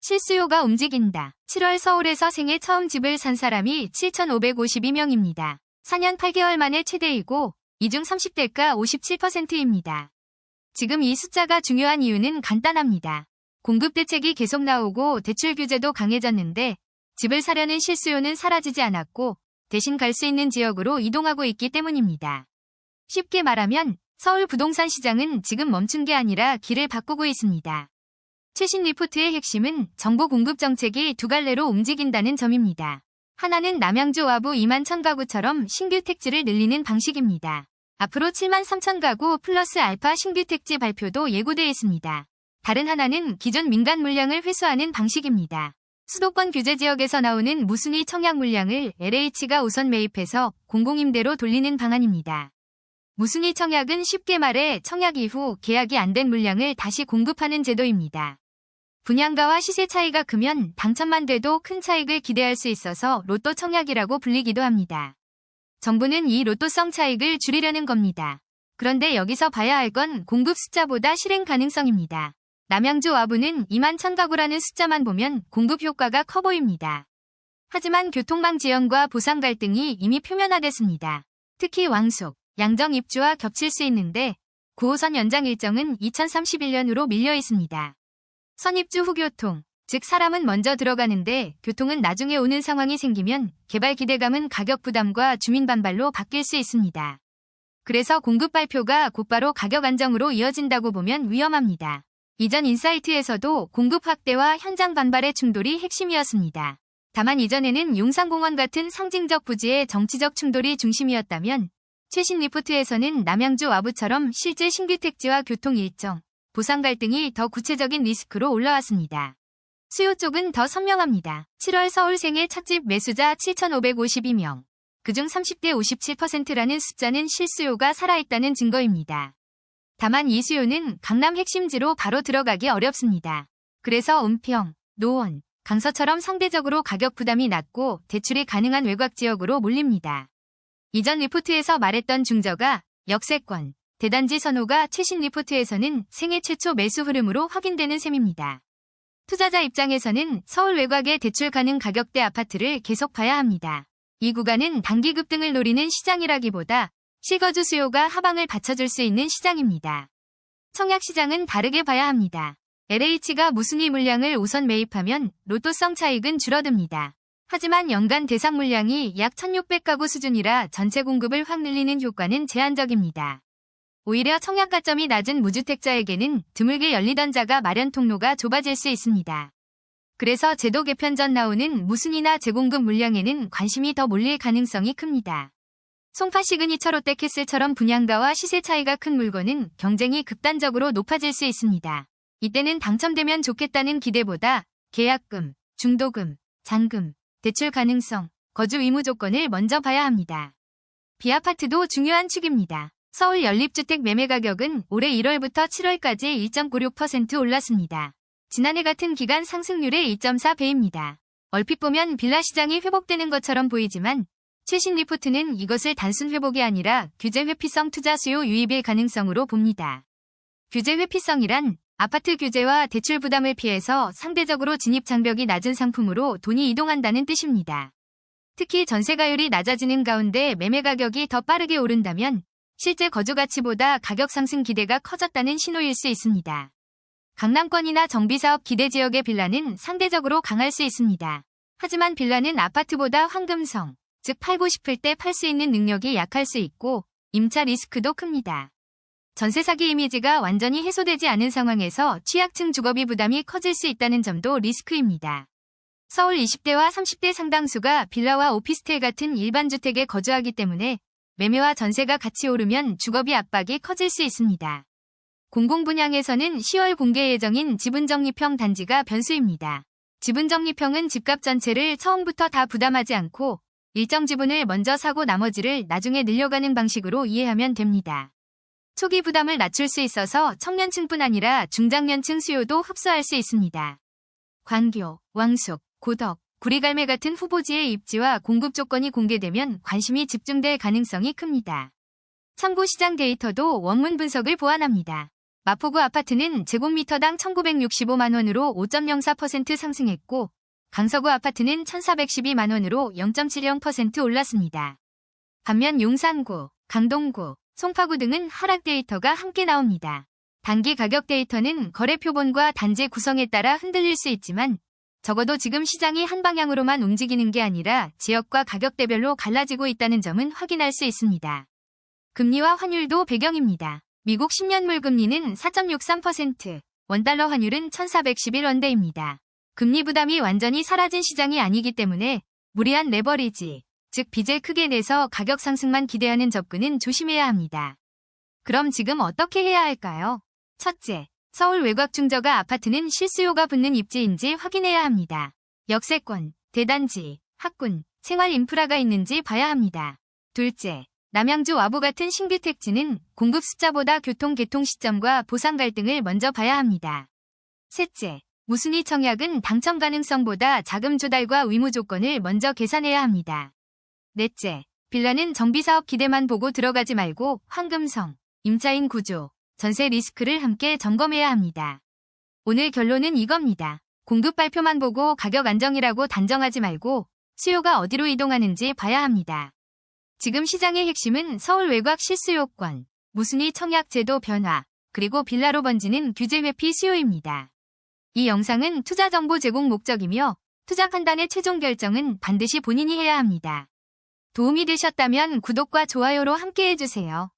실수요가 움직인다. 7월 서울에서 생애 처음 집을 산 사람이 7,552명입니다. 4년 8개월 만에 최대이고 이 중 30대가 57%입니다. 지금 이 숫자가 중요한 이유는 간단합니다. 공급 대책이 계속 나오고 대출 규제도 강해졌는데 집을 사려는 실수요는 사라지지 않았고 대신 갈 수 있는 지역으로 이동하고 있기 때문입니다. 쉽게 말하면 서울 부동산 시장은 지금 멈춘 게 아니라 길을 바꾸고 있습니다. 최신 리포트의 핵심은 정부 공급 정책이 두 갈래로 움직인다는 점입니다. 하나는 남양주 와부 2만 1,000가구처럼 신규 택지를 늘리는 방식입니다. 앞으로 7만 3천 가구 플러스 알파 신규 택지 발표도 예고돼 있습니다. 다른 하나는 기존 민간 물량을 회수하는 방식입니다. 수도권 규제 지역에서 나오는 무순위 청약 물량을 LH가 우선 매입해서 공공임대로 돌리는 방안입니다. 무순위 청약은 쉽게 말해 청약 이후 계약이 안 된 물량을 다시 공급하는 제도입니다. 분양가와 시세 차이가 크면 당첨만 돼도 큰 차익을 기대할 수 있어서 로또 청약이라고 불리기도 합니다. 정부는 이 로또성 차익을 줄이려는 겁니다. 그런데 여기서 봐야 할 건 공급 숫자보다 실행 가능성입니다. 남양주 와부는 2만 1,000가구라는 숫자만 보면 공급 효과가 커 보입니다. 하지만 교통망 지연과 보상 갈등이 이미 표면화됐습니다. 특히 왕숙, 양정 입주와 겹칠 수 있는데 9호선 연장 일정은 2031년으로 밀려 있습니다. 선입주 후 교통, 즉 사람은 먼저 들어가는데 교통은 나중에 오는 상황이 생기면 개발 기대감은 가격 부담과 주민 반발로 바뀔 수 있습니다. 그래서 공급 발표가 곧바로 가격 안정으로 이어진다고 보면 위험합니다. 이전 인사이트에서도 공급 확대와 현장 반발의 충돌이 핵심이었습니다. 다만 이전에는 용산공원 같은 상징적 부지의 정치적 충돌이 중심이었다면 최신 리포트에서는 남양주 와부처럼 실제 신규 택지와 교통 일정, 보상 갈등이 더 구체적인 리스크로 올라왔습니다. 수요 쪽은 더 선명합니다. 7월 서울 생애 첫집 매수자 7,552명. 그중 30대 57%라는 숫자는 실수요가 살아있다는 증거입니다. 다만 이 수요는 강남 핵심지로 바로 들어가기 어렵습니다. 그래서 은평, 노원, 강서처럼 상대적으로 가격 부담이 낮고 대출이 가능한 외곽 지역으로 몰립니다. 이전 리포트에서 말했던 중저가, 역세권, 대단지 선호가 최신 리포트에서는 생애 최초 매수 흐름으로 확인되는 셈입니다. 투자자 입장에서는 서울 외곽의 대출 가능 가격대 아파트를 계속 봐야 합니다. 이 구간은 단기 급등을 노리는 시장이라기보다 실거주 수요가 하방을 받쳐줄 수 있는 시장입니다. 청약 시장은 다르게 봐야 합니다. LH가 무순위 물량을 우선 매입하면 로또성 차익은 줄어듭니다. 하지만 연간 대상 물량이 약 1,600가구 수준이라 전체 공급을 확 늘리는 효과는 제한적입니다. 오히려 청약 가점이 낮은 무주택자에게는 드물게 열리던 자가 마련 통로가 좁아질 수 있습니다. 그래서 제도 개편 전 나오는 무순위나 재공급 물량에는 관심이 더 몰릴 가능성이 큽니다. 송파 시그니처 롯데캐슬처럼 분양가와 시세 차이가 큰 물건은 경쟁이 극단적으로 높아질 수 있습니다. 이때는 당첨되면 좋겠다는 기대보다 계약금, 중도금, 잔금, 대출 가능성, 거주 의무 조건을 먼저 봐야 합니다. B아파트도 중요한 축입니다. 서울 연립주택 매매 가격은 올해 1월부터 7월까지 1.96% 올랐습니다. 지난해 같은 기간 상승률의 2.4배입니다. 얼핏 보면 빌라 시장이 회복되는 것처럼 보이지만 최신 리포트는 이것을 단순 회복이 아니라 규제 회피성 투자 수요 유입일 가능성으로 봅니다. 규제 회피성이란 아파트 규제와 대출 부담을 피해서 상대적으로 진입 장벽이 낮은 상품으로 돈이 이동한다는 뜻입니다. 특히 전세가율이 낮아지는 가운데 매매 가격이 더 빠르게 오른다면 실제 거주 가치보다 가격 상승 기대가 커졌다는 신호일 수 있습니다. 강남권이나 정비사업 기대 지역의 빌라는 상대적으로 강할 수 있습니다. 하지만 빌라는 아파트보다 황금성, 즉 팔고 싶을 때 팔 수 있는 능력이 약할 수 있고 임차 리스크도 큽니다. 전세 사기 이미지가 완전히 해소되지 않은 상황에서 취약층 주거비 부담이 커질 수 있다는 점도 리스크입니다. 서울 20대와 30대 상당수가 빌라와 오피스텔 같은 일반 주택에 거주하기 때문에 매매와 전세가 같이 오르면 주거비 압박이 커질 수 있습니다. 공공분양에서는 10월 공개 예정인 지분적립형 단지가 변수입니다. 지분적립형은 집값 전체를 처음부터 다 부담하지 않고 일정 지분을 먼저 사고 나머지를 나중에 늘려가는 방식으로 이해하면 됩니다. 초기 부담을 낮출 수 있어서 청년층뿐 아니라 중장년층 수요도 흡수할 수 있습니다. 광교, 왕숙, 고덕, 구리갈매 같은 후보지의 입지와 공급 조건이 공개되면 관심이 집중될 가능성이 큽니다. 참고 시장 데이터도 원문 분석을 보완합니다. 마포구 아파트는 제곱미터당 1,965만원으로 5.04% 상승했고 강서구 아파트는 1,412만원으로 0.70% 올랐습니다. 반면 용산구, 강동구, 송파구 등은 하락 데이터가 함께 나옵니다. 단기 가격 데이터는 거래 표본과 단지 구성에 따라 흔들릴 수 있지만 적어도 지금 시장이 한 방향으로만 움직이는 게 아니라 지역과 가격대별로 갈라지고 있다는 점은 확인할 수 있습니다. 금리와 환율도 배경입니다. 미국 10년물 금리는 4.63%, 원달러 환율은 1,411원대입니다. 금리 부담이 완전히 사라진 시장이 아니기 때문에 무리한 레버리지, 즉 빚을 크게 내서 가격 상승만 기대하는 접근은 조심해야 합니다. 그럼 지금 어떻게 해야 할까요? 첫째, 서울 외곽 중저가 아파트는 실수요가 붙는 입지인지 확인해야 합니다. 역세권, 대단지, 학군, 생활 인프라가 있는지 봐야 합니다. 둘째, 남양주 와부 같은 신규 택지는 공급 숫자보다 교통 개통 시점과 보상 갈등을 먼저 봐야 합니다. 셋째, 무순위 청약은 당첨 가능성보다 자금 조달과 의무 조건을 먼저 계산해야 합니다. 넷째, 빌라는 정비사업 기대만 보고 들어가지 말고 황금성, 임차인 구조, 전세 리스크를 함께 점검해야 합니다. 오늘 결론은 이겁니다. 공급 발표만 보고 가격 안정이라고 단정하지 말고 수요가 어디로 이동하는지 봐야 합니다. 지금 시장의 핵심은 서울 외곽 실수요권, 무순위 청약 제도 변화, 그리고 빌라로 번지는 규제 회피 수요입니다. 이 영상은 투자 정보 제공 목적이며 투자 판단의 최종 결정은 반드시 본인이 해야 합니다. 도움이 되셨다면 구독과 좋아요로 함께 해주세요.